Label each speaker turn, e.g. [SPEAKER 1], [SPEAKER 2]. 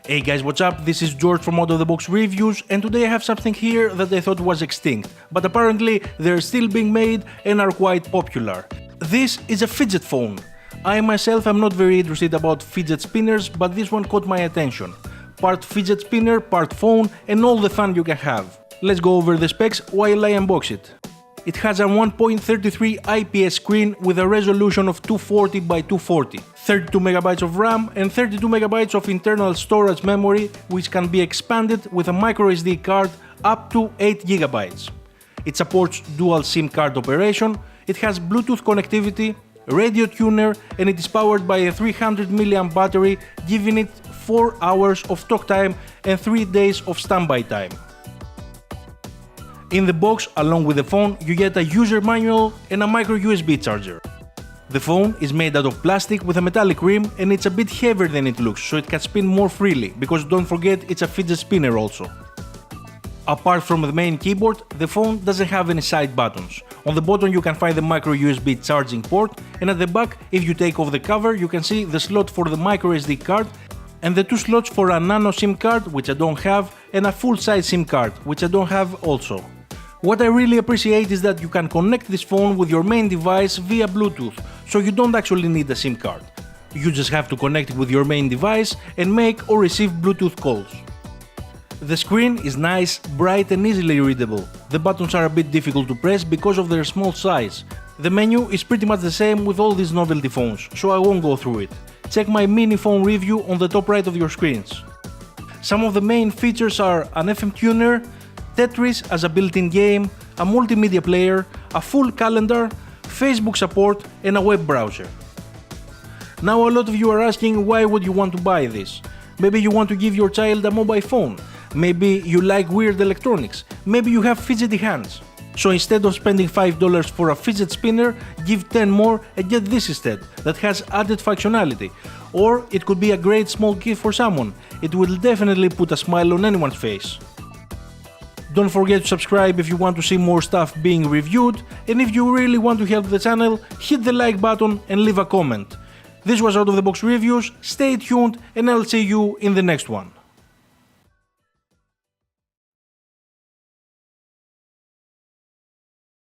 [SPEAKER 1] Hey guys, what's up? This is George from Out of the Box Reviews, and today I have something here that I thought was extinct, but apparently they're still being made and are quite popular. This is a fidget phone. I myself am not very interested about fidget spinners, but this one caught my attention. Part fidget spinner, part phone, and all the fun you can have. Let's go over the specs while I unbox it. It has a 1.33 IPS screen with a resolution of 240 by 240, 32 MB of RAM and 32 MB of internal storage memory, which can be expanded with a microSD card up to 8 GB. It supports dual SIM card operation, it has Bluetooth connectivity, radio tuner, and it is powered by a 300 mAh battery, giving it 4 hours of talk time and 3 days of standby time. In the box, along with the phone, you get a user manual and a micro USB charger. The phone is made out of plastic with a metallic rim, and it's a bit heavier than it looks, so it can spin more freely, because don't forget it's a fidget spinner also. Apart from the main keyboard, the phone doesn't have any side buttons. On the bottom you can find the micro USB charging port, and at the back, if you take off the cover, you can see the slot for the micro SD card and the 2 slots for a nano SIM card, which I don't have, and a full-size SIM card, which I don't have also. What I really appreciate is that you can connect this phone with your main device via Bluetooth, so you don't actually need a SIM card. You just have to connect it with your main device and make or receive Bluetooth calls. The screen is nice, bright and easily readable. The buttons are a bit difficult to press because of their small size. The menu is pretty much the same with all these novelty phones, so I won't go through it. Check my mini phone review on the top right of your screens. Some of the main features are an FM tuner, Tetris as a built-in game, a multimedia player, a full calendar, Facebook support and a web browser. Now a lot of you are asking why would you want to buy this? Maybe you want to give your child a mobile phone, maybe you like weird electronics, maybe you have fidgety hands. So instead of spending $5 for a fidget spinner, give 10 more and get this instead, that has added functionality. Or it could be a great small gift for someone, it will definitely put a smile on anyone's face. Don't forget to subscribe if you want to see more stuff being reviewed, and if you really want to help the channel, hit the like button and leave a comment. This was Out of the Box Reviews, stay tuned and I'll see you in the next one.